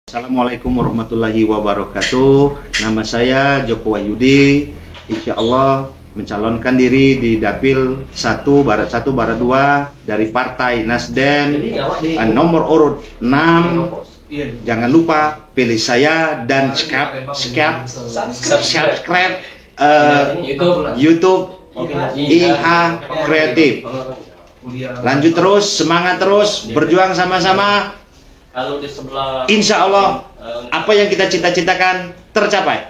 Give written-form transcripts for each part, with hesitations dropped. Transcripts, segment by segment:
Assalamualaikum warahmatullahi wabarakatuh. Nama saya Joko Wahyudi. Insya Allah mencalonkan diri di Dapil 1 Barat 1 Barat 2 dari Partai Nasdem, nomor urut 6. Jangan lupa pilih saya dan subscribe YouTube IH Kreatif. Lanjut terus, semangat terus, berjuang sama-sama. Kalau di sebelah, Insya Allah apa yang kita cita-citakan tercapai.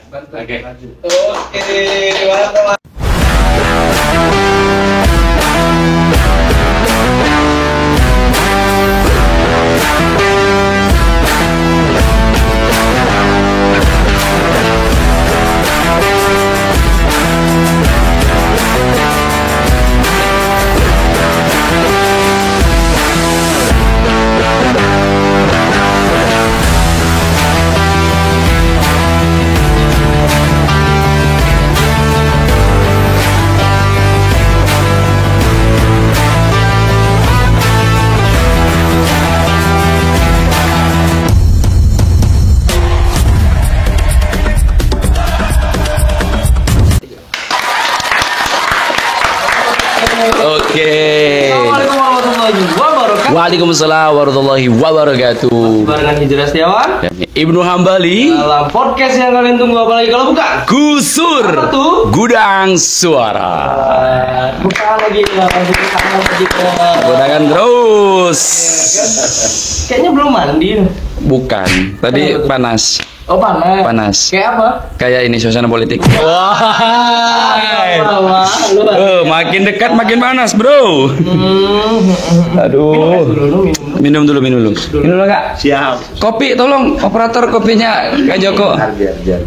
Oke. Assalamualaikum warahmatullahi wabarakatuh. Waalaikumsalam warahmatullahi wabarakatuh. Barengan Hijrah Setiawan Ibnu Hambali dalam podcast yang kalian tunggu apa lagi kalau bukan Gusur Apa tuh? Gudang Suara. Bukan lagi Gunakan terus. Kayaknya belum mandi. Bukan, tadi panas. Oh panas. Panas. Kayak apa? Kayak ini suasana politik. Wah. Makin dekat makin panas, Bro. Aduh. Minum dulu. Minum dulu, Kak. Siap. Kopi, tolong operator kopinya Kak Joko. Biar.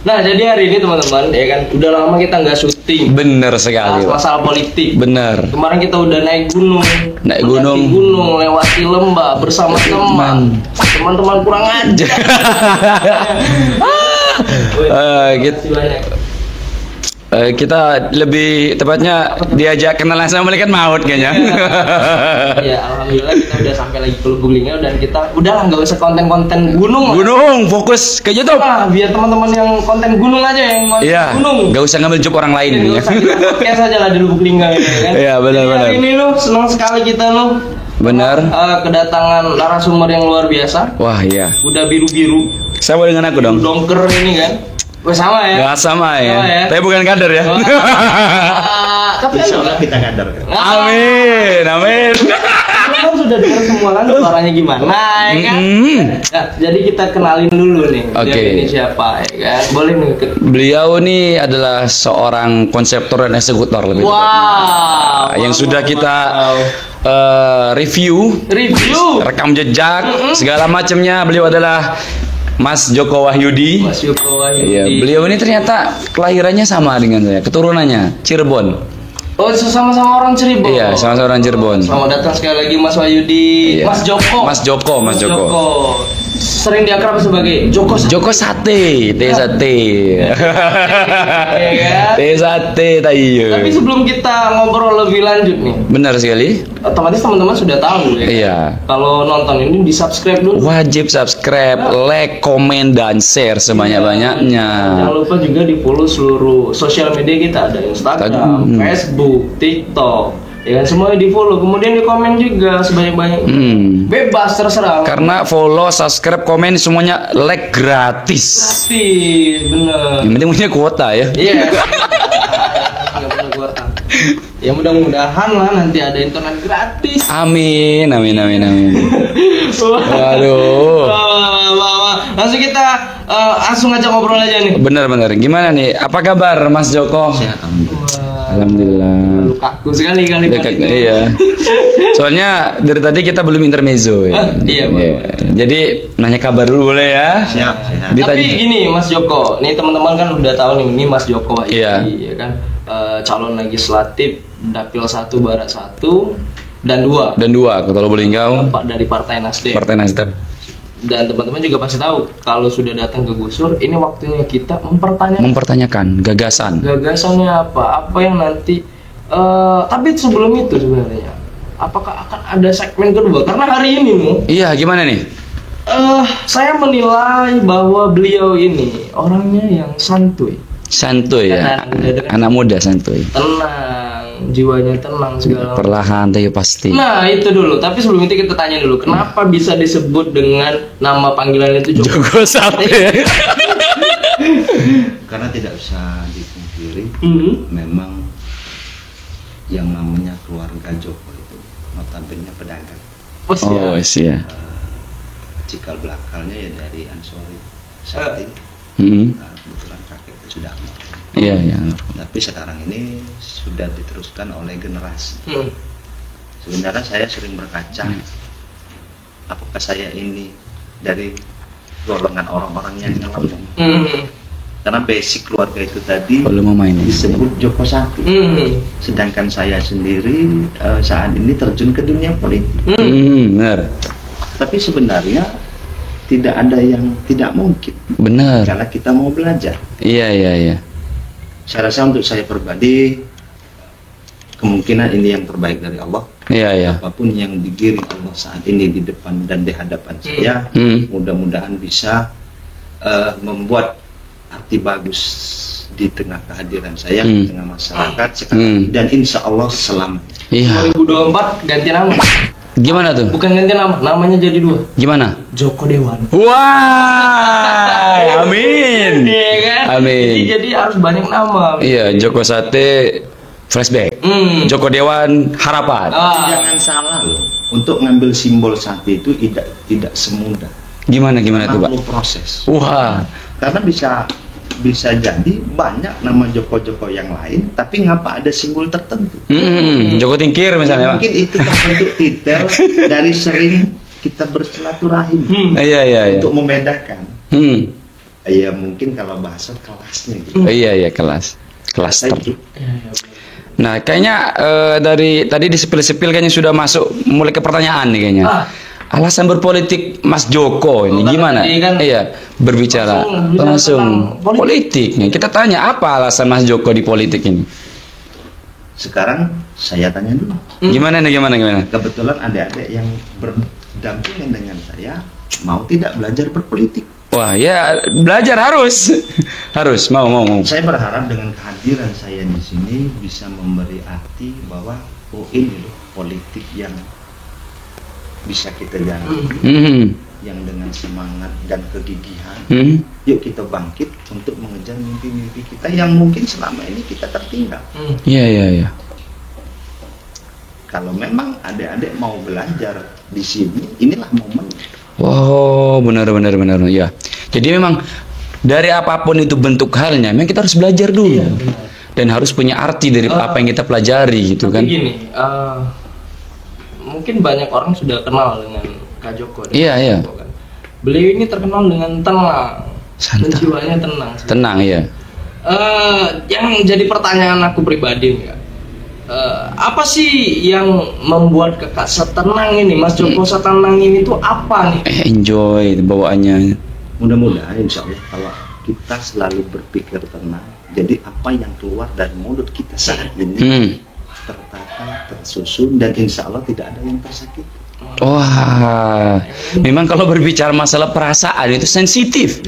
Nah jadi hari ini teman-teman ya kan udah lama kita nggak syuting Bener sekali, Pak. masalah politik. Bener. Kemarin kita udah naik gunung, Naik mendaki gunung. gunung, lewati lembah bersama teman-teman kurang aja. Gitu. Kita lebih tepatnya diajak kenalan sama malaikat maut kayaknya. Ya alhamdulillah kita udah sampai lagi ke Lubuk Linggau dan kita udah lah nggak usah konten-konten gunung lah. Gunung, fokus ke YouTube. Nah, biar teman-teman yang konten gunung aja yang konten Iya, gunung. nggak usah ngambil job orang lain. Nggak usah kita podcast aja lah di Lubuk Linggau ya kan. Iya, benar-benar. Hari ini lu senang sekali kita lu Benar. kedatangan narasumber yang luar biasa. Wah iya. Udah biru-biru, Sama dengan aku dong. dongker ini kan. Wah sama ya. Nggak sama ya. Sama ya. Tapi bukan kader ya. Tapi Insya Allah kita kadar. Amin. kan sudah dengar semua kan suaranya gimana ya kan. Nah, jadi kita kenalin dulu nih. Oke. Dia ini siapa ya kan? Boleh nih. Beliau nih adalah seorang konseptor dan eksekutor lebih tepatnya. Wow. Yang sudah kita review, rekam jejak, segala macamnya. Beliau adalah Mas Joko Wahyudi. Mas Joko Wahyudi. Iya, beliau ini ternyata kelahirannya sama dengan saya, keturunannya Cirebon. Oh, sama-sama orang Cirebon. Iya, sama-sama orang Cirebon. Selamat datang sekali lagi Mas Wahyudi. Iya. Mas Joko. Mas Joko. Sering diakrab sebagai Joko. Joko Sate, teh sate. kan? Teh sate tayo. Tapi sebelum kita ngobrol lebih lanjut nih, Benar sekali. otomatis teman-teman sudah tahu ya. Iya. Kalau nonton ini di-subscribe dulu. Wajib subscribe, like, komen, dan share sebanyak-banyaknya. Jangan lupa juga di-follow seluruh sosial media kita, ada Instagram, Facebook, TikTok. Ya kan semuanya di-follow, kemudian di-komen juga sebanyak-banyaknya. Bebas terserah. Karena follow, subscribe, komen semuanya like gratis. Gratis, bener. Yang penting punya kuota ya. Iya. Nggak perlu kuota. Ya mudah-mudahan lah nanti ada internet gratis. Amin. Waduh. Wah. Langsung kita langsung aja ngobrol aja nih. Bener. Gimana nih? Apa kabar Mas Joko? Alhamdulillah. Lu kaku sekali kali Dekat, iya. Soalnya dari tadi kita belum intermezzo ya. Iya, Bang. Jadi nanya kabar dulu boleh ya? Siap. Tapi gini Mas Joko, nih teman-teman kan udah tahu nih ini Mas Joko Wahyudi, Iya. ya kan calon legislatif Dapil 1 Barat 1 dan 2 Dan 2 Kota Lubulingau, dari Partai Nasdem. Partai Nasdem. Dan teman-teman juga pasti tahu kalau sudah datang ke Gusur, ini waktunya kita Mempertanyakan gagasan. gagasannya apa yang nanti. Tapi sebelum itu sebenarnya, apakah akan ada segmen kedua? Karena hari ini nih, Iya, gimana nih? Saya menilai bahwa beliau ini orangnya yang santuy, Santuy ya. Tenang. Anak muda santuy. tenang, jiwanya tenang segala macam. Perlahan tapi pasti. Nah itu dulu, tapi sebelum itu kita tanya dulu, kenapa bisa disebut dengan nama panggilan itu Joko? Joko Sate. Karena tidak usah dipungkiri, Mhm. memang yang namanya keluarga Joko itu notabene pedagang. Oh, siap. Oh iya. Cikal belakalnya ya dari Ansori Sate. Hmm. Nah, kebetulan kakeknya sudah almarhum. Iya iya. Tapi sekarang ini sudah diteruskan oleh generasi. Hmm. Sebenarnya saya sering berkaca, apakah saya ini dari golongan orang-orang yang nyelam? Hmm. Karena basic keluarga itu tadi Kalau mau main. disebut Joko Sate. Hmm. Sedangkan saya sendiri saat ini terjun ke dunia politik. Benar. Tapi sebenarnya tidak ada yang tidak mungkin Benar. karena kita mau belajar. Iya iya iya. Saya rasa untuk saya pribadi kemungkinan ini yang terbaik dari Allah. Iya iya. Apapun yang digiring Allah saat ini di depan dan di hadapan saya, mudah-mudahan bisa membuat arti bagus di tengah kehadiran saya, di tengah masyarakat sekarang, dan insya Allah selamanya. Iya. 2024 ganti nama. Gimana tuh? Bukan ganti nama, namanya jadi 2. Gimana? Joko Dewan. Wah, amin. Iya kan? Amin. Jadi harus banyak nama. Iya, Joko Sate flashback. Joko Dewan harapan. Jangan salah loh, untuk ngambil simbol sate itu tidak semudah. Gimana tuh, Pak? Perlu proses. Wah. Karena bisa jadi banyak nama Joko-Joko yang lain, tapi ngapa ada simbol tertentu? Joko Tingkir misalnya, Pak. Mungkin itu terbentuk titel dari sering kita bersilaturahim Iya. untuk membedakan. Ya mungkin kalau bahasa kelasnya gitu. Iya, kelas. Klaster. Itu Nah, kayaknya dari tadi di sepil-sepil kayaknya sudah masuk mulai ke pertanyaan nih kayaknya. Alasan berpolitik Mas Joko ini Kan gimana? tadi kan Iya, berbicara langsung tentang politiknya. Kita tanya apa alasan Mas Joko di politik ini? sekarang saya tanya dulu. Gimana? Kebetulan adik-adik yang berdampingan dengan saya mau tidak belajar berpolitik. Wah, ya belajar harus. Harus, mau. Saya berharap dengan kehadiran saya di sini bisa memberi arti bahwa ini loh politik yang bisa kita jalani, yang dengan semangat dan kegigihan. Yuk kita bangkit untuk mengejar mimpi-mimpi kita yang mungkin selama ini kita tertinggal. Iya. Kalau memang adik-adik mau belajar di sini, inilah momen. Wow, benar ya. Jadi memang dari apapun itu bentuk halnya, memang kita harus belajar dulu. Dan harus punya arti dari apa yang kita pelajari gitu kan. Gini, mungkin banyak orang sudah kenal dengan Kak Joko. Iya. Kan? Beliau ini terkenal dengan tenang, dan jiwanya tenang. Tenang ya. Yang jadi pertanyaan aku pribadi nih, Kak. Apa sih yang membuat kakak setenang ini, Mas Joko setenang ini tuh apa nih? Enjoy bawaannya. Mudah-mudahan insya Allah kalau kita selalu berpikir tenang, jadi apa yang keluar dari mulut kita saat ini tertata, tersusun, dan insya Allah tidak ada yang tersakiti. Wah, memang kalau berbicara masalah perasaan itu sensitif.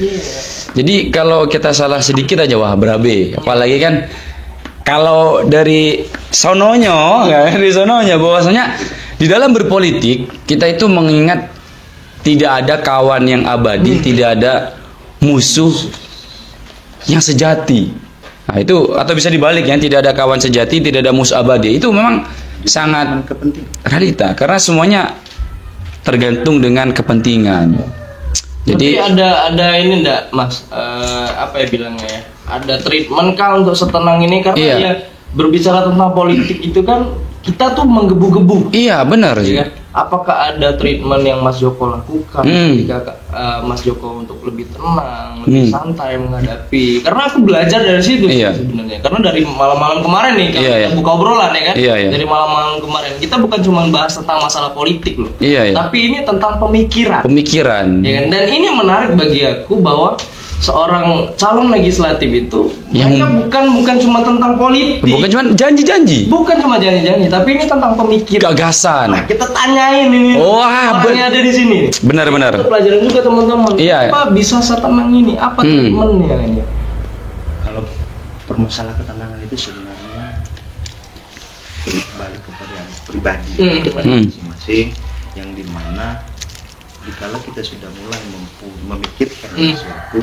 Jadi kalau kita salah sedikit aja wah berabe. Apalagi kan kalau dari sononya bahwasanya di dalam berpolitik kita itu mengingat tidak ada kawan yang abadi, tidak ada musuh yang sejati. Nah itu atau bisa dibalik ya, tidak ada kawan sejati, tidak ada musuh abadi. Itu memang sangat realita karena semuanya tergantung dengan kepentingan. Jadi ada ini enggak Mas, apa ya bilangnya ya, ada treatment kah untuk setenang ini karena ya berbicara tentang politik itu kan kita tuh menggebu-gebu. Iya benar sih. Ya, apakah ada treatment yang Mas Joko lakukan ketika Mas Joko untuk lebih tenang, lebih santai menghadapi? Karena aku belajar dari situ sebenarnya. Karena dari malam-malam kemarin nih kita buka obrolan ya kan. Dari malam-malam kemarin kita bukan cuma bahas tentang masalah politik loh. Tapi ini tentang pemikiran. Pemikiran. Ya kan? Dan ini menarik bagi aku bahwa seorang calon legislatif itu Yang- mereka bukan cuma tentang politik, Bukan cuma janji-janji, bukan cuma janji-janji, tapi ini tentang pemikiran. gagasan. Nah, kita tanyain ini Wah, orang yang ada di sini. Benar-benar. Itu pelajaran juga teman-teman. Iya. Apa bisa setenang ini? Apa treatmentnya ini? Kalau permasalahan ketenangan itu sebenarnya balik kepada yang pribadi, kepada masing-masing, yang dimana dikala kita sudah mulai memikirkan sesuatu,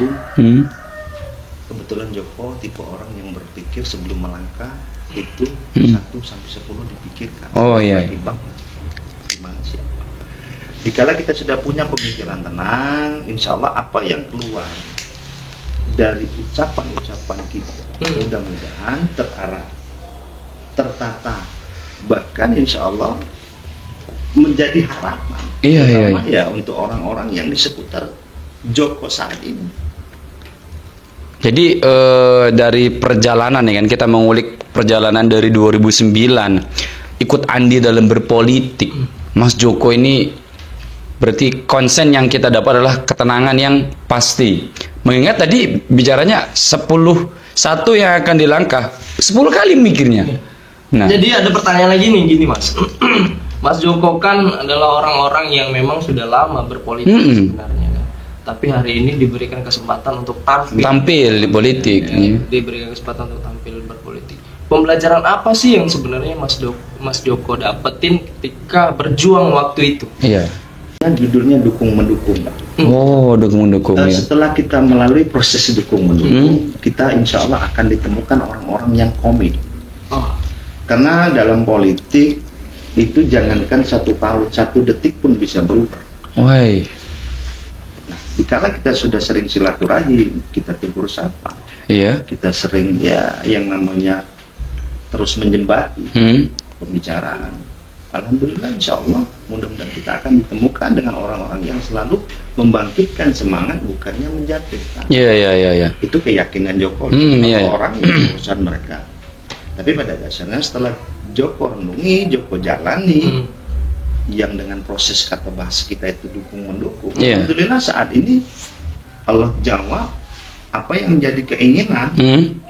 kebetulan Joko tipe orang yang berpikir sebelum melangkah itu 1 sampai 10 dipikirkan. Oh, iya. Gimana siapa? Dikala kita sudah punya pemikiran tenang, insya Allah apa yang keluar dari ucapan-ucapan kita mudah-mudahan terarah, tertata, bahkan insya Allah menjadi harapan. Iya, Terutama iya. ya untuk orang-orang yang di seputar Joko saat ini. Jadi dari perjalanan ya kan, kita mengulik perjalanan dari 2009 ikut Andi dalam berpolitik. Mas Joko ini berarti konsen yang kita dapat adalah ketenangan yang pasti. Mengingat tadi bicaranya 1 yang akan dilangkah, 10 kali mikirnya. Nah, Jadi ada pertanyaan lagi nih, gini Mas. Mas Joko kan adalah orang-orang yang memang sudah lama berpolitik sebenarnya kan. Tapi hari ini diberikan kesempatan untuk tampil di politik. diberikan kesempatan untuk tampil berpolitik. Pembelajaran apa sih yang sebenarnya Mas Joko dapetin ketika berjuang waktu itu? Iya. Judulnya dukung-mendukung. Oh, dukung-dukung ya. Setelah kita melalui proses dukung-mendukung, kita insya Allah akan ditemukan orang-orang yang komit. Oh, Karena dalam politik itu jangankan 1 tahun, 1 detik pun bisa berubah. Woi. Nah, dikala kita sudah sering silaturahim, kita tegur sapa, Iya. kita sering ya yang namanya terus menjembati pembicaraan. Alhamdulillah, insya Allah mudah-mudahan kita akan ditemukan dengan orang-orang yang selalu membangkitkan semangat, bukannya menjatuhkan. Iya, iya, iya, iya. Itu keyakinan Joko. Iya, iya. Orang yang urusan mereka. Tapi pada dasarnya setelah Joko renungi, Joko jalani, yang dengan proses kata bahas kita itu dukung-mendukung. Iya. Alhamdulillah saat ini Allah jawab apa yang menjadi keinginan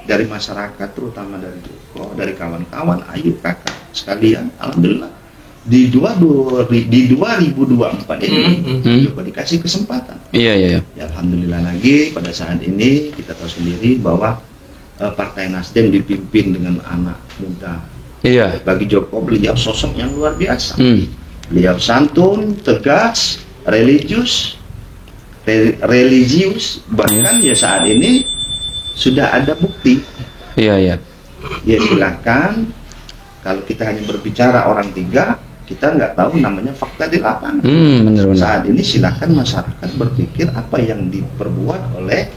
dari masyarakat, terutama dari Joko, dari kawan-kawan, ayu kakak sekalian. Alhamdulillah di 2024 ini Joko dikasih kesempatan. Iya, iya, iya. Ya, alhamdulillah lagi pada saat ini kita tahu sendiri bahwa Partai Nasdem dipimpin dengan anak muda. Iya. Bagi Joko, beliau sosok yang luar biasa. Beliau santun, tegas, religius, bahkan ya saat ini sudah ada bukti. Iya, iya. Ya silakan, kalau kita hanya berbicara orang 3, kita nggak tahu namanya fakta di lapangan. Benar-benar. Saat ini silakan masyarakat berpikir apa yang diperbuat oleh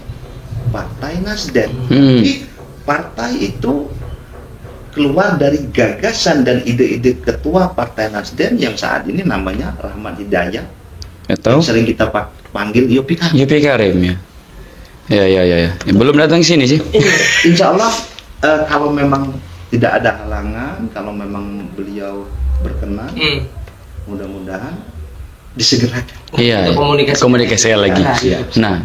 Partai Nasdem. Tapi partai itu keluar dari gagasan dan ide-ide ketua Partai Nasdem yang saat ini namanya Rahmat Hidayat, Atau yang sering kita panggil Yopi Karim. Yopi Karim ya. Ya, ya, ya, ya. Belum datang sini sih. Insya Allah kalau memang tidak ada halangan, kalau memang beliau berkenan, mudah-mudahan disegerakan. Iya. Kita Komunikasi lagi. Nah,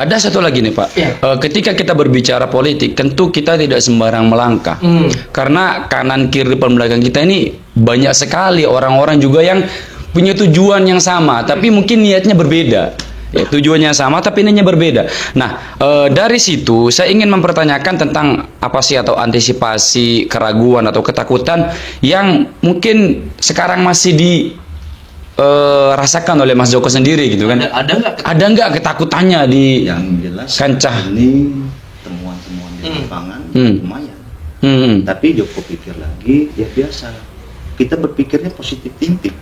ada satu lagi nih Pak. Ketika kita berbicara politik, tentu kita tidak sembarang melangkah. Karena kanan kiri depan belakang kita ini banyak sekali orang-orang juga yang punya tujuan yang sama, tapi mungkin niatnya berbeda. Ya, tujuannya sama tapi niatnya berbeda. Nah, dari situ saya ingin mempertanyakan tentang apa sih atau antisipasi keraguan atau ketakutan yang mungkin sekarang masih rasakan oleh Mas Joko sendiri gitu kan? Ada nggak ketakutannya di Yang jelas kancah ini temuan-temuan di lapangan lumayan. Tapi Joko pikir lagi, ya biasa. Kita berpikirnya positif thinking.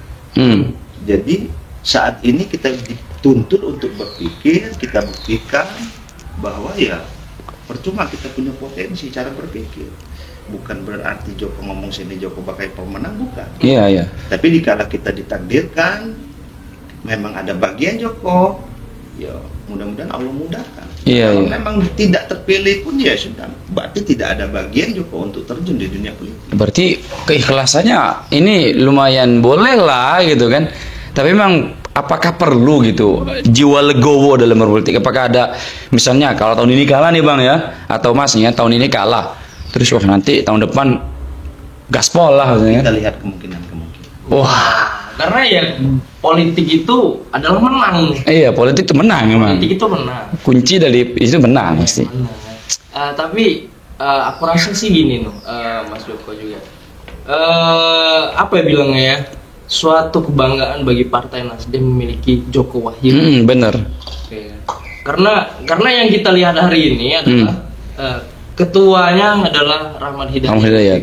Jadi saat ini kita dituntut untuk berpikir, kita buktikan bahwa ya percuma kita punya potensi cara berpikir. Bukan berarti Joko ngomong sini Joko bakal pemenang, bukan. Iya, iya. Tapi dikala kita ditakdirkan memang ada bagian Joko, ya mudah-mudahan Allah mudahkan. Iya, Kalau iya. memang tidak terpilih pun ya sudah, berarti tidak ada bagian Joko untuk terjun di dunia politik. Berarti keikhlasannya ini lumayan boleh lah gitu kan. Tapi memang apakah perlu gitu jiwa legowo dalam berpolitik? Apakah ada misalnya kalau tahun ini kalah nih Bang ya, atau Masnya tahun ini kalah, terus wah nanti tahun depan gaspol lah maksudnya. Kita lihat kemungkinan-kemungkinan. Wah, Karena ya politik itu adalah menang. iya politik itu menang memang. Politik itu menang. Kunci dari itu menang pasti. Menang. Tapi aku rasa sih gini Mas Joko juga. Apa ya bilangnya ya? Suatu kebanggaan bagi Partai Nasdem memiliki Joko Wahyu. Bener. Oke. Karena yang kita lihat hari ini adalah ketuanya adalah Rahmat Hidayat. Rahmat Hidayat.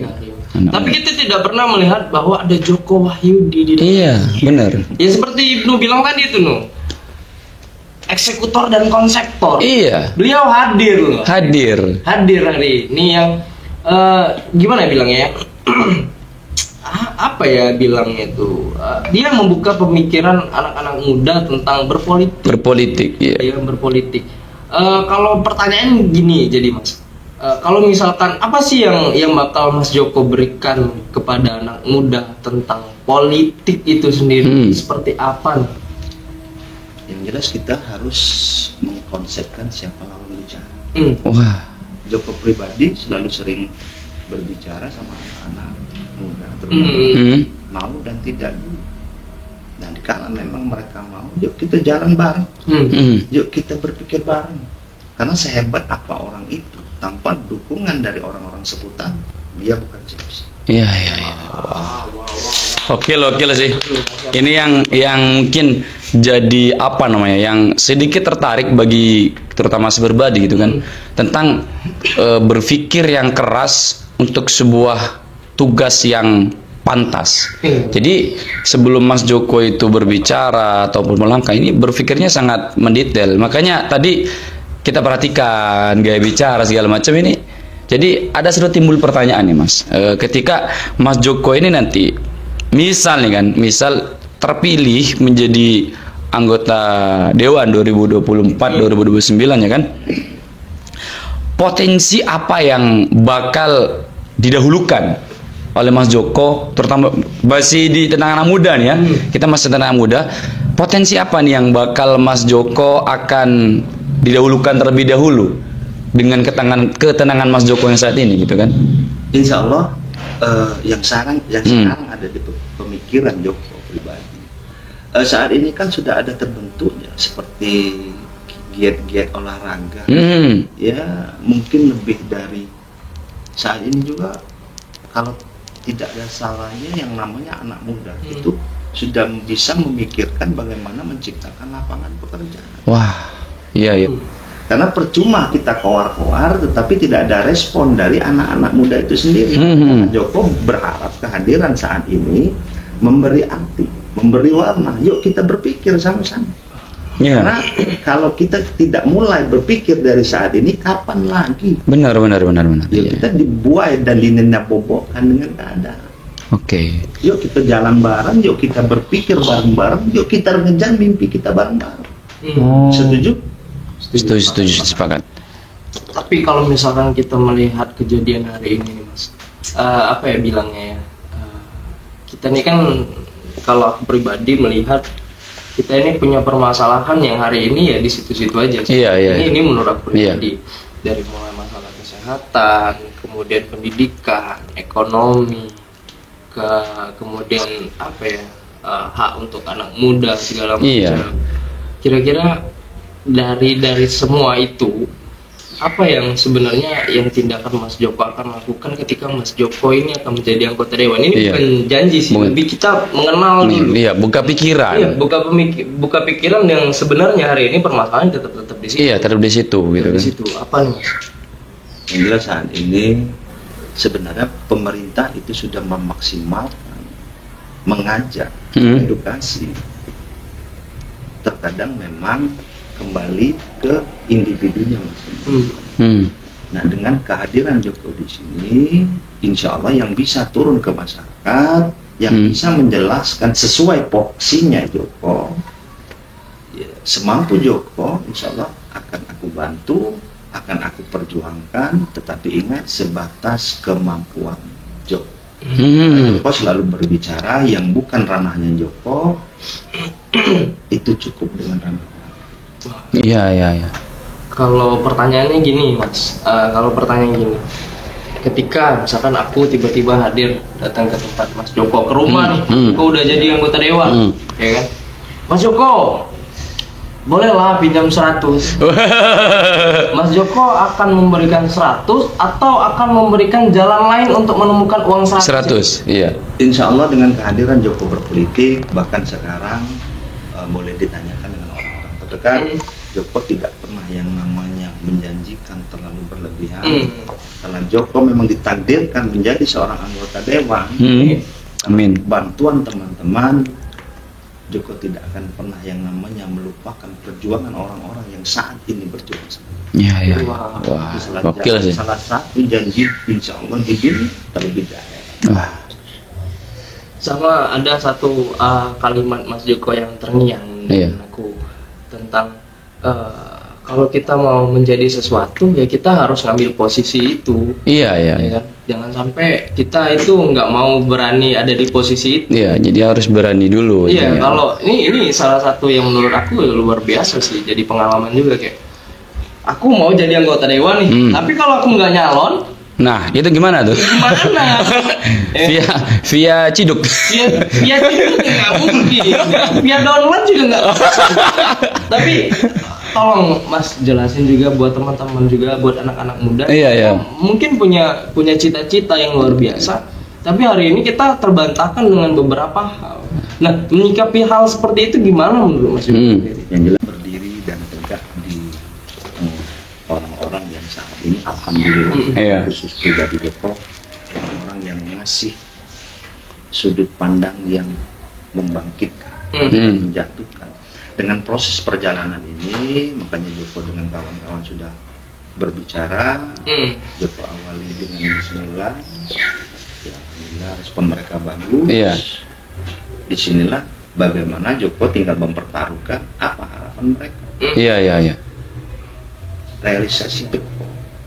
Tapi kita tidak pernah melihat bahwa ada Joko Wahyudi di dalam. Iya, bener. Ya seperti Ibnu bilang tadi itu eksekutor dan konseptor. Iya. Beliau hadir loh. Hadir. Hadir hari ini yang gimana ya bilangnya ya? Apa ya bilangnya itu? Dia membuka pemikiran anak-anak muda tentang berpolitik. Berpolitik, iya. Dia berpolitik. Kalau pertanyaan gini jadi Mas. Kalau misalkan apa sih yang bakal Mas Joko berikan kepada anak muda tentang politik itu sendiri? Seperti apa nih? Yang jelas kita harus mengkonsepkan siapa lawan bicara. Wah. Joko pribadi selalu sering berbicara sama anak-anak muda, terutama mau dan tidak. Dan kalau memang mereka mau, yuk kita jalan bareng, yuk kita berpikir bareng. Karena sehebat apa orang itu, tanpa dukungan dari orang-orang seputar, dia bukan siapa. Iya. Oke loh sih. Ini yang mungkin jadi apa namanya, yang sedikit tertarik bagi terutama seberbadi gitu kan, tentang berpikir yang keras untuk sebuah tugas yang pantas. Jadi sebelum Mas Joko itu berbicara ataupun melangkah, ini berpikirnya sangat mendetail. Makanya tadi kita perhatikan gaya bicara segala macam ini. Jadi ada sudah timbul pertanyaan nih Mas. Ketika Mas Joko ini nanti misal terpilih menjadi anggota Dewan 2024-2029 ya kan, potensi apa yang bakal didahulukan oleh Mas Joko, terutama masih di tentang anak muda nih ya, kita masih tentang anak muda, potensi apa nih yang bakal Mas Joko akan didahulukan terlebih dahulu dengan ketenangan Mas Joko yang saat ini gitu kan? Insya Allah yang sekarang ada di pemikiran Joko pribadi. Saat ini kan sudah ada terbentuknya seperti giat-giat olahraga. Ya mungkin lebih dari saat ini juga, kalau tidak ada salahnya yang namanya anak muda itu sudah bisa memikirkan bagaimana menciptakan lapangan pekerjaan. Wah, iya. Karena percuma kita koar-koar tetapi tidak ada respon dari anak-anak muda itu sendiri. Joko berharap kehadiran saat ini memberi arti, memberi warna. Yuk kita berpikir sama-sama. Karena kalau kita tidak mulai berpikir dari saat ini, kapan lagi? Benar. Yuk kita dibuai dan dinenabobokkan dengan keadaan. Oke. Yuk kita jalan bareng, yuk kita berpikir bareng-bareng, yuk kita ngejar mimpi kita bareng-bareng. Setuju? Setuju, sepakat. Tapi kalau misalkan kita melihat kejadian hari ini nih Mas, apa ya bilangnya ya, kita ini kan kalau aku pribadi melihat kita ini punya permasalahan yang hari ini ya di situ-situ aja sih. Ini menurut aku pribadi, dari mulai masalah kesehatan, kemudian pendidikan, ekonomi, kemudian apa ya, hak untuk anak muda segala macam. Kira-kira dari semua itu, apa yang sebenarnya yang tindakan Mas Joko akan lakukan ketika Mas Joko ini akan menjadi anggota dewan? Ini bukan janji sih, lebih kita mengenal dulu. Buka pikiran. Iya, buka pikiran yang sebenarnya hari ini permasalahan tetap di situ. Iya, tetap di situ gitu kan. Di situ apa nih Mas? Yang jelas saat ini sebenarnya pemerintah itu sudah memaksimalkan mengajak edukasi. Terkadang memang kembali ke individunya masing-masing. Nah, dengan kehadiran Joko di sini, insya Allah yang bisa turun ke masyarakat, yang bisa menjelaskan sesuai porsinya Joko, ya, semampu Joko, insya Allah akan aku bantu, akan aku perjuangkan. Tetapi ingat, sebatas kemampuan Joko. Joko selalu berbicara yang bukan ranahnya Joko, itu cukup dengan ramalan. Iya. Kalau pertanyaannya gini Mas, kalau pertanyaan gini, ketika misalkan aku tiba-tiba hadir datang ke tempat Mas Joko ke rumah nih, aku udah jadi anggota dewan, ya kan? Mas Joko, bolehlah pinjam 100. Mas Joko akan memberikan 100 atau akan memberikan jalan lain untuk menemukan uang 100? 100, iya. Insya Allah dengan kehadiran Joko berpolitik, bahkan sekarang boleh ditanyakan dengan orang-orang terdekat, Joko tidak pernah yang namanya menjanjikan terlalu berlebihan. Karena Joko memang ditakdirkan menjadi seorang anggota dewan. Amin. Bantuan teman-teman, Joko tidak akan pernah yang namanya melupakan perjuangan orang-orang yang saat ini berjuang. Iya. Wah. Wah, Itu gokil sih. salah satu janji insya Allah begini terlebih dahulu. Wah. Sama ada satu kalimat Mas Joko yang terngiang Iya. dengan aku tentang kalau kita mau menjadi sesuatu ya kita harus ngambil posisi itu. Iya. Ya kan? Jangan sampai kita itu nggak mau berani ada di posisi itu. Iya, jadi harus berani dulu. Iya, kalau ini salah satu yang menurut aku luar biasa sih, jadi pengalaman juga kayak aku mau jadi anggota dewan nih, tapi kalau aku nggak nyalon, Nah, itu gimana tuh? gimana? Via Ciduk. Via itu nggak mungkin, via download juga nggak. Tapi tolong Mas jelasin juga buat teman-teman juga buat anak-anak muda. Iya. Mungkin punya cita-cita yang luar biasa. Tapi hari ini kita terbantahkan dengan beberapa hal. Nah, menyikapi hal seperti itu gimana menurut Mas? Yang jelas berdiri dan tegak di orang-orang yang saat ini alhamdulillah Iya. khusus pribadi Joko, orang-orang yang ngasih sudut pandang yang membangkitkan, menjatuhkan. Dengan proses perjalanan ini, makanya Joko dengan kawan-kawan sudah berbicara. Joko awali dengan bismillah. Ya, alhamdulillah respon mereka bagus. Iya. Disinilah bagaimana Joko tinggal mempertaruhkan apa harapan mereka. Iya. Realisasi Joko.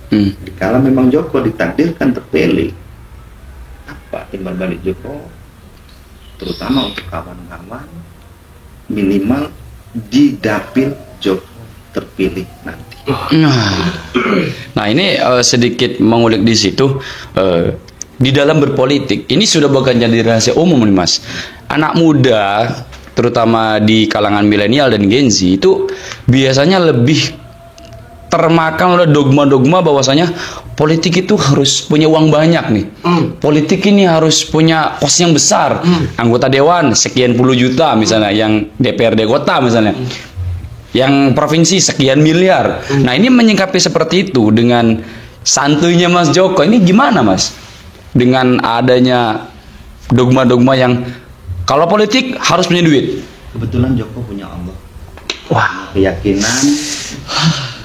Dikala memang Joko ditakdirkan terpilih, apa timbal balik Joko, terutama untuk kawan-kawan, minimal di dapil Joko terpilih nanti. Nah, ini sedikit mengulik di situ. Di dalam berpolitik, ini sudah bukan jadi rahasia umum nih Mas. Anak muda, terutama di kalangan milenial dan Gen Z, itu biasanya lebih termakan oleh dogma-dogma bahwasanya politik itu harus punya uang banyak nih. Politik ini harus punya pos yang besar. Anggota dewan sekian puluh juta misalnya, yang DPRD kota misalnya. Yang provinsi sekian miliar. Nah, ini menyikapi seperti itu dengan santuinya Mas Joko. Ini gimana Mas? Dengan adanya dogma-dogma yang kalau politik harus punya duit. Kebetulan Joko punya Allah. Wah, Keyakinan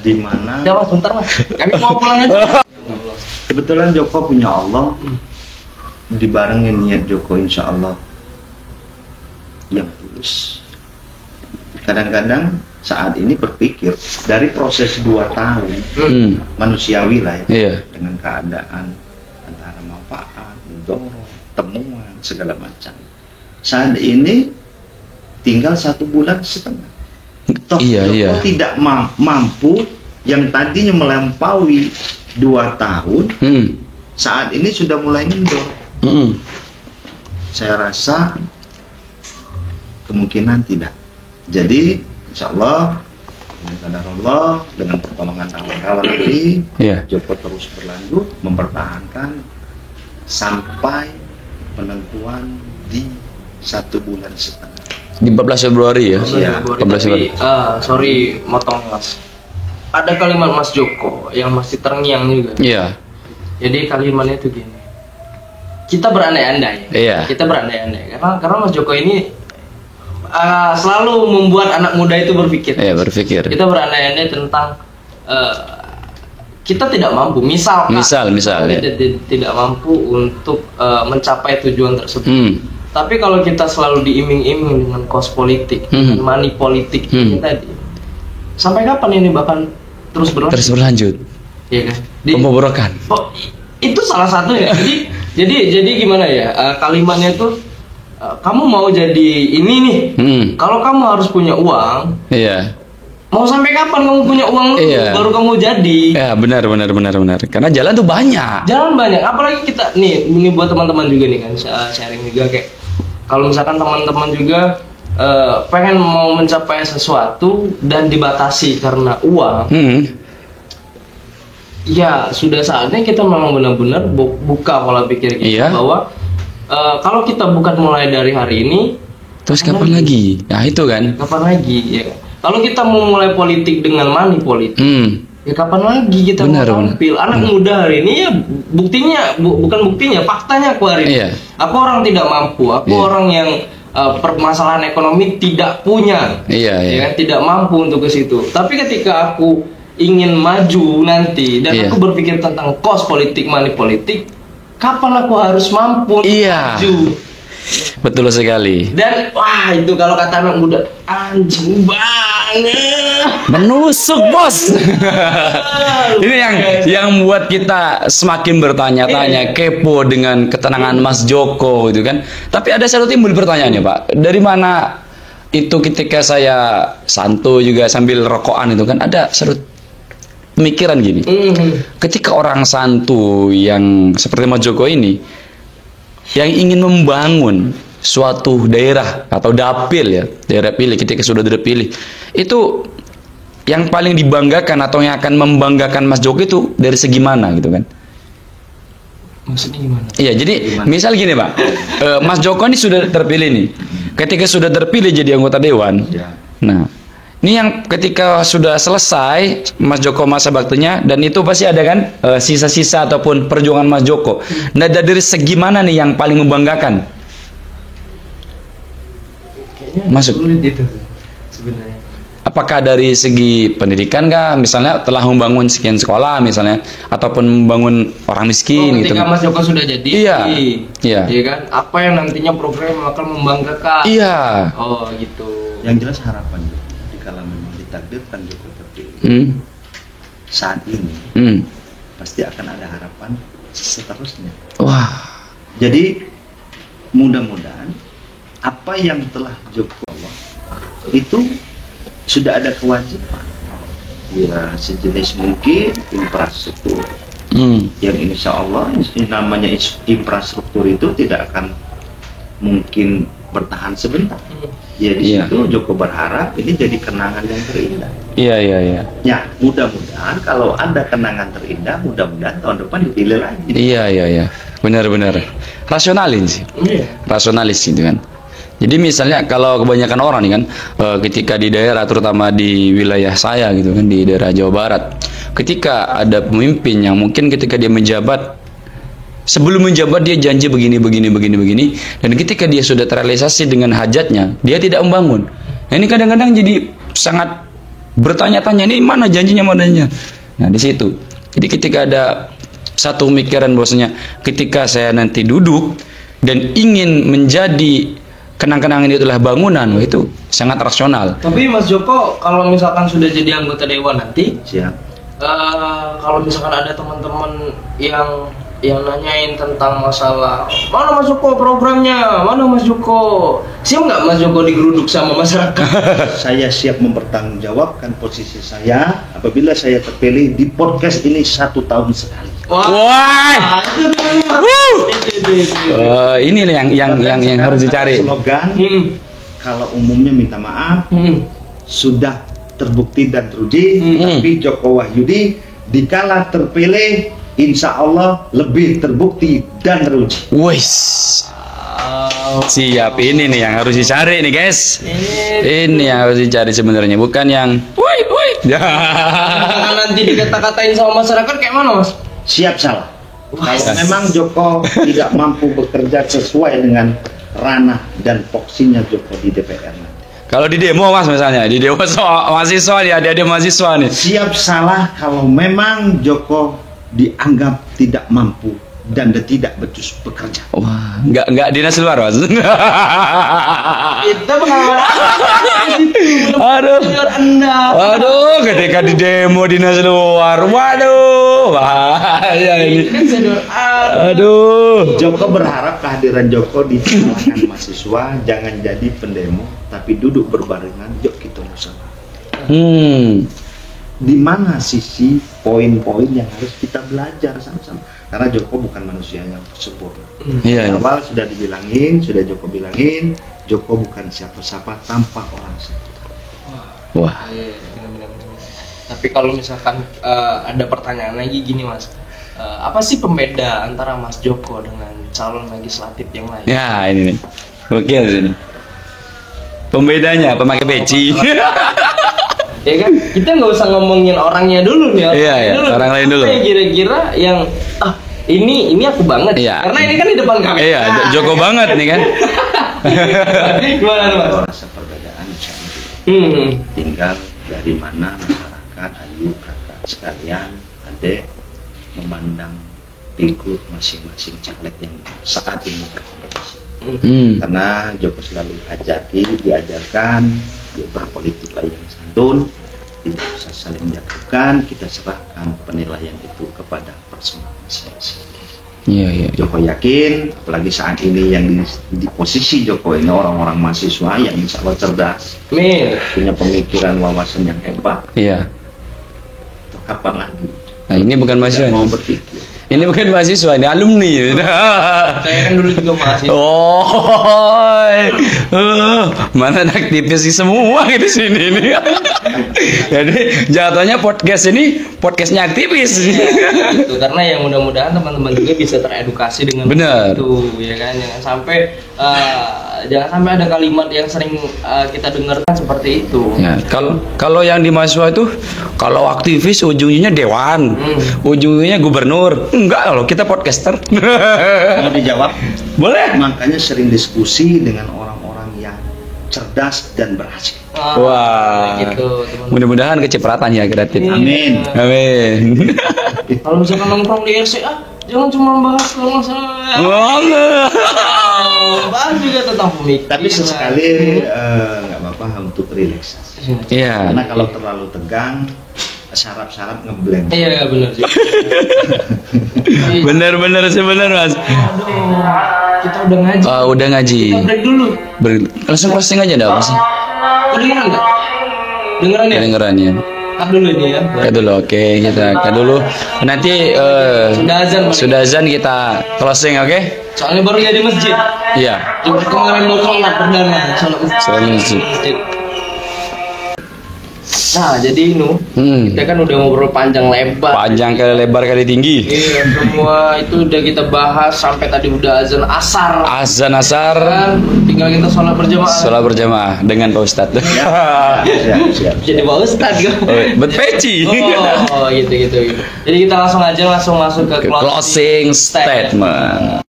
di mana Ya Mas, bentar Mas, kami mau pulang aja. kebetulan Joko punya Allah, dibarengin niat Joko insya Allah yang tulus. Kadang-kadang saat ini berpikir dari proses 2 tahun manusiawi lah ya, Iya. dengan keadaan antara manfaat, mudorot, temuan segala macam. Saat ini tinggal 1,5 bulan. Toh Iya, Joko iya. tidak mampu yang tadinya melampaui 2 tahun, saat ini sudah mulai kendor. Saya rasa kemungkinan tidak. Jadi insya Allah dengan kadar Allah, dengan pertolongan kawan-kawan nanti, Iya. Joko terus berlanjut mempertahankan sampai penentuan di 1,5 bulan. Di 14 Februari ya. Iya, 14 Tapi, Februari. sorry motong Mas. Ada kalimat Mas Joko yang masih terngiang juga. Iya. Jadi kalimatnya itu gini. Kita berandai-andai. Iya. Kita berandai-andai karena Mas Joko ini selalu membuat anak muda itu berpikir. Iya, berpikir. Kita berandai-andai tentang kita tidak mampu. Misal Misal, ya. tidak mampu untuk mencapai tujuan tersebut. Tapi kalau kita selalu diiming-iming dengan kos politik, dengan money politik ini tadi, sampai kapan ini bahkan terus berlanjut? Terus berlanjut. Iya kan? Pembobrokan. Itu salah satu ya. Jadi gimana ya? Kalimatnya itu kamu mau jadi ini nih, kalau kamu harus punya uang, Iya. mau sampai kapan kamu punya uang Iya. baru kamu jadi? Ya, benar. Karena jalan tuh banyak. Jalan banyak, apalagi kita nih, ini buat teman-teman juga nih kan, sharing juga kayak kalau misalkan teman-teman juga pengen mau mencapai sesuatu dan dibatasi karena uang, ya sudah saatnya kita memang benar-benar buka pola pikir kita bahwa kalau kita bukan mulai dari hari ini, terus kapan lagi? Nah itu kan. Kapan lagi? Ya. Kalau kita mau mulai politik dengan money politik, ya kapan lagi kita mau tampil? Anak muda hari ini ya buktinya, bukan buktinya, faktanya aku hari ini. Aku orang tidak mampu, aku orang yang permasalahan ekonomi tidak punya, ya kan? Tidak mampu untuk ke situ. Tapi ketika aku ingin maju nanti dan aku berpikir tentang cost politik, money politik, kapan aku harus mampu maju? Betul sekali. Dan wah itu kalau kata anak muda, anjing banget, menusuk bos. Ini yang buat kita semakin bertanya-tanya, kepo dengan ketenangan Mas Joko gitu kan. Tapi ada satu timbul pertanyaannya Pak, dari mana itu ketika saya santuy juga sambil rokokan itu kan ada satu pemikiran gini. Ketika orang santuy yang seperti Mas Joko ini yang ingin membangun suatu daerah atau dapil ya, daerah pilih, ketika sudah terpilih, itu yang paling dibanggakan atau yang akan membanggakan Mas Joko itu dari segi mana gitu kan? Maksudnya gimana? Iya, jadi misal gini Pak, Mas Joko ini sudah terpilih nih, ketika sudah terpilih jadi anggota dewan, nah ini yang ketika sudah selesai Mas Joko masa baktinya, dan itu pasti ada kan sisa-sisa ataupun perjuangan Mas Joko. Nah dari segi mana nih yang paling membanggakan? Kayaknya masuk sulit itu sebenarnya. Apakah dari segi pendidikan kah? Misalnya telah membangun sekian sekolah misalnya, ataupun membangun orang miskin ketika gitu. Mas Joko sudah jadi, iya kan? Apa yang nantinya program akan membanggakan? Iya. Oh gitu. Yang jelas harapan kalau memang ditakdirkan Joko terpilih saat ini, pasti akan ada harapan seterusnya. Wah. Jadi mudah-mudahan apa yang telah Joko Allah itu sudah ada kewajiban, ya sejenis mungkin infrastruktur, yang insya Allah namanya infrastruktur itu tidak akan mungkin bertahan sebentar. Ya di situ Joko berharap ini jadi kenangan yang terindah. Iya. Ya mudah-mudahan kalau ada kenangan terindah, mudah-mudahan tahun depan dipilih lagi. Iya. Benar. Rasionalis sih. Rasionalis gitu kan. Jadi misalnya kalau kebanyakan orang nih kan, ketika di daerah, terutama di wilayah saya gitu kan, di daerah Jawa Barat, ketika ada pemimpin yang mungkin ketika dia menjabat, sebelum menjabat dia janji begini, dan ketika dia sudah terrealisasi dengan hajatnya, dia tidak membangun. Nah, ini kadang-kadang jadi sangat bertanya-tanya, ini mana janjinya, mananya. Nah di situ. Jadi ketika ada satu pemikiran bahwasanya ketika saya nanti duduk dan ingin menjadi kenang-kenangan itu adalah bangunan, itu sangat rasional. Tapi Mas Joko kalau misalkan sudah jadi anggota dewan nanti, kalau misalkan ada teman-teman yang nanyain tentang masalah mana Mas Joko programnya, mana Mas Joko, siap nggak Mas Joko digeruduk sama masyarakat? Saya siap mempertanggungjawabkan posisi saya apabila saya terpilih di podcast ini 1 tahun sekali. Wah. Ini yang harus dicari. Slogan kalau umumnya minta maaf sudah terbukti dan teruji, tapi Joko Wahyudi dikala terpilih insya Allah lebih terbukti dan teruji. Wis. Siap, ini nih yang harus dicari nih guys. Ini yang harus dicari sebenarnya, bukan yang woi. Nanti dikata-katain sama masyarakat kayak mana Mas? Siap salah. Kalau memang Joko tidak mampu bekerja sesuai dengan ranah dan poksinya Joko di DPR. Kalau di demo Mas misalnya, di demo mahasiswa nih, ada mahasiswa nih. Siap salah kalau memang Joko dianggap tidak mampu dan tidak becus bekerja. Wah, nggak dinas luar, Mas. Itu pengalaman Aduh. Anda. Waduh, ketika di demo dinas luar. Waduh, bahaya ini. Kan senior Anda. Aduh. Joko berharap kehadiran Joko di kalangan mahasiswa jangan jadi pendemo, tapi duduk berbarengan, yuk kita musyawarah. Di mana sisi poin-poin yang harus kita belajar sama-sama? Karena Joko bukan manusia yang sempurna. Iya. Di awal sudah dibilangin, sudah Joko bilangin, Joko bukan siapa-siapa tanpa orang sekitar. Wah. Iya, benar-benar. Tapi kalau misalkan ada pertanyaan lagi gini Mas, apa sih pembeda antara Mas Joko dengan calon legislatif yang lain? Ya, ini nih. Oke, ini. Pembedanya pemakai peci. Ya kan, kita nggak usah ngomongin orangnya dulu nih. Iya, orang lain dulu. Apa yang kira-kira yang ini aku banget. Iya. Karena ini kan di depan kamera. Iya, Joko banget nih kan. Gimana Mas? Rasa perbedaan insya Allah tidak. Tinggal dari mana masyarakat, ayu kakak sekalian, adik memandang figur masing-masing caleg yang saat ini berkompetisi. Karena Joko selalu diajarkan dia berpolitik lah yang santun, tidak usah saling menjatuhkan, kita serahkan penilaian itu kepada personal masing-masing. Iya. Joko yakin, apalagi saat ini yang di posisi Joko ini orang-orang mahasiswa yang insya Allah cerdas, punya pemikiran wawasan yang hebat. Iya. Kapan lagi? Nah, ini bukan mahasiswa. Mau berpikir. Ini bukan mahasiswa, ini alumni. Saya kan dulu juga mahasiswa. Oh, mana aktivis sih semua di sini nih. Jadi jatuhnya podcast ini podcastnya aktivis. Itu karena yang mudah-mudahan teman-teman juga bisa teredukasi dengan Benar. itu, ya kan? Jangan sampai ada kalimat yang sering kita dengarkan seperti itu. Ya, kalau yang di mahasiswa itu kalau aktivis ujungnya dewan, ujungnya gubernur. Enggak, kalau kita podcaster. Mau dijawab? Boleh. Makanya sering diskusi dengan orang-orang yang cerdas dan berhasil. Wah. Gitu, teman-teman. Mudah-mudahan kecipratan ya kreatif. Amin. Amin. Kalau misalkan nongkrong di RCA, jangan cuma bahas masalah. Bahas juga tentang pemikiran. Tapi sesekali nggak apa-apa untuk relaksasi. Iya. Karena kalau terlalu tegang, saraf-saraf ngeblend. Iya benar sih. Bener sih bener Mas. Aduh, kita udah ngaji. Udah ngaji. Kita break dulu. Langsung closing aja dah Mas. Kedengeran nggak? Dengeran ya? Kedengeran ya. Cut dulu ini ya. Cut dulu, oke, kita cut dulu. Nanti sudah azan kita closing, oke? Soalnya baru ya di masjid. Iya. Jumat kemarin mau sholat perdana. Sholat masjid. Nah, jadi kita kan udah ngobrol panjang lebar. Panjang kali lebar kali tinggi. Iya, semua itu udah kita bahas sampai tadi udah azan asar. Azan asar. Kan, tinggal kita sholat berjamaah. Sholat berjamaah dengan Pak Ustadz. Siap. Jadi Pak Ustadz kan. Peci. Oh, gitu. Jadi kita langsung masuk ke closing statement.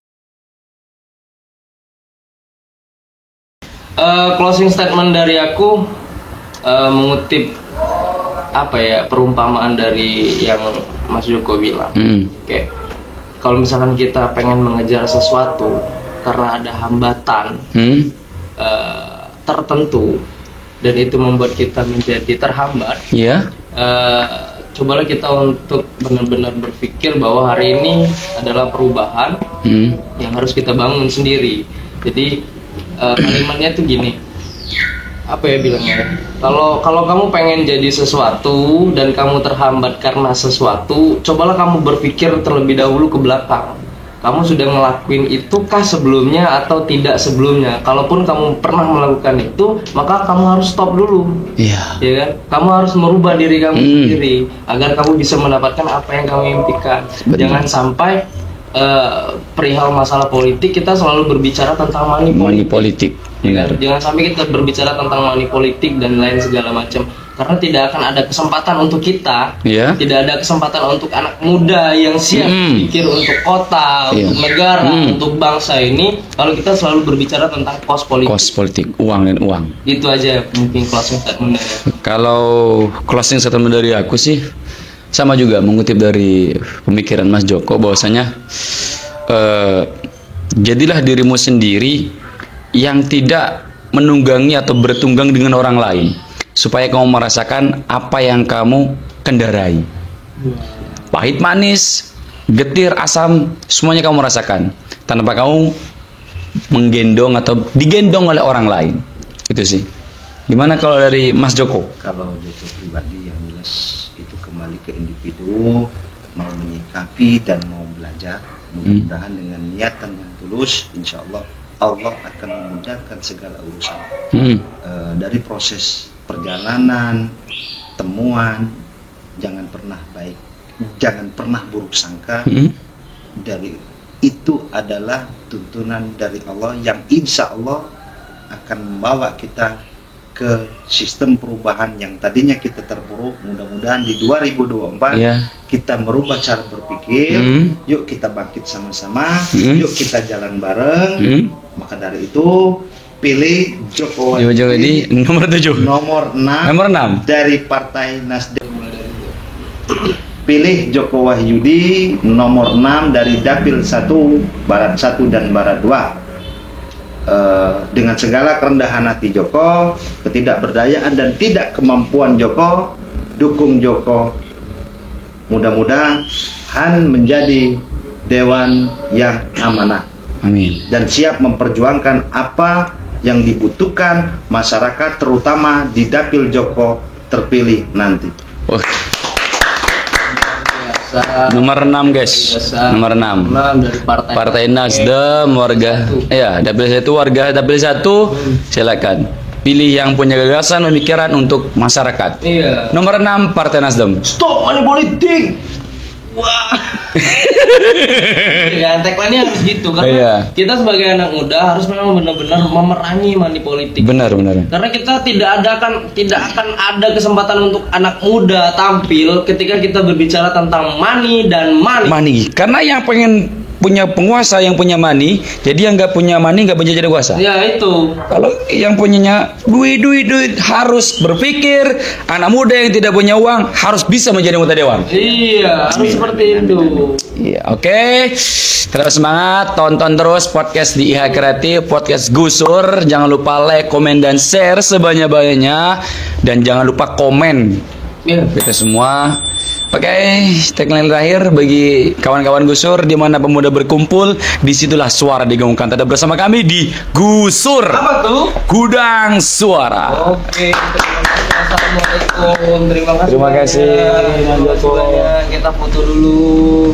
Closing statement dari aku mengutip perumpamaan dari yang Mas Joko bilang. Kayak kalau misalkan kita pengen mengejar sesuatu karena ada hambatan tertentu dan itu membuat kita menjadi terhambat. Iya. Cobalah kita untuk benar-benar berpikir bahwa hari ini adalah perubahan yang harus kita bangun sendiri. Jadi kalimatnya tuh gini. Apa ya bilangnya? Kalau kamu pengen jadi sesuatu dan kamu terhambat karena sesuatu, cobalah kamu berpikir terlebih dahulu ke belakang. Kamu sudah ngelakuin itukah sebelumnya atau tidak sebelumnya? Kalaupun kamu pernah melakukan itu, maka kamu harus stop dulu. Iya. Ya kan? Kamu harus merubah diri kamu sendiri agar kamu bisa mendapatkan apa yang kamu impikan. Benar. Jangan sampai perihal masalah politik kita selalu berbicara tentang money politik. Jangan sampai kita berbicara tentang money politik dan lain segala macam, karena tidak akan ada kesempatan untuk kita, tidak ada kesempatan untuk anak muda yang siap pikir untuk kota, untuk negara, untuk bangsa ini kalau kita selalu berbicara tentang cost politik, uang dan uang. Itu aja mungkin closing statement dari aku. Kalau closing statement dari aku sih sama juga mengutip dari pemikiran Mas Joko bahwasanya jadilah dirimu sendiri yang tidak menunggangi atau bertunggang dengan orang lain, supaya kamu merasakan apa yang kamu kendarai. Pahit, manis, getir, asam, semuanya kamu rasakan tanpa kamu menggendong atau digendong oleh orang lain. Itu sih. Gimana kalau dari Mas Joko? Kalau Joko pribadi yang jelas itu kembali ke individu, mau menyikapi dan mau belajar. Mudah-mudahan dengan niatan yang tulus, insya Allah Allah akan memudahkan segala urusan. Dari proses perjalanan, temuan, jangan pernah baik, jangan pernah buruk sangka. Dari itu adalah tuntunan dari Allah yang insya Allah akan membawa kita ke sistem perubahan yang tadinya kita terpuruk. Mudah-mudahan di 2024 kita merubah cara berpikir. Yuk kita bangkit sama-sama, yuk kita jalan bareng. Maka dari itu pilih Joko Wahyudi nomor 7, nomor 6 dari Partai Nasdem. Pilih Joko Wahyudi nomor 6 dari Dapil 1 Barat 1 dan Barat 2. Dengan segala kerendahan hati Joko, ketidakberdayaan dan tidak kemampuan Joko, dukung Joko. Mudah-mudahan menjadi dewan yang amanah. Amin. Dan siap memperjuangkan apa yang dibutuhkan masyarakat, terutama di Dapil Joko terpilih nanti. Nomor 6 guys. Nomor 6 dari Partai Nasdem, warga Dapil 1, warga Dapil 1, silakan pilih yang punya gagasan, pemikiran untuk masyarakat. Nomor 6 Partai Nasdem. Stop money politik. Wah. Ya, tagline-nya harus gitu karena kita sebagai anak muda harus memang benar-benar memerangi money politik. Benar. Karena kita tidak akan ada kesempatan untuk anak muda tampil ketika kita berbicara tentang money dan money. Karena yang pengen punya penguasa, yang punya money, jadi yang nggak punya money nggak bisa jadi kuasa. Ya itu. Kalau yang punyanya duit harus berpikir. Anak muda yang tidak punya uang harus bisa menjadi anggota dewan. Iya, harus seperti itu. Iya, oke. Terus semangat, tonton terus podcast di IH Kreatif, podcast Gusur. Jangan lupa like, komen, dan share sebanyak-banyaknya. Dan jangan lupa komen. Kita semua. Oke, tagline terakhir bagi kawan-kawan Gusur, di mana pemuda berkumpul, disitulah suara digaungkan. Tetap bersama kami di Gusur. Apa tuh? Gudang Suara. Oke, Assalamualaikum. Terima kasih. Terima kasih. Kita foto dulu.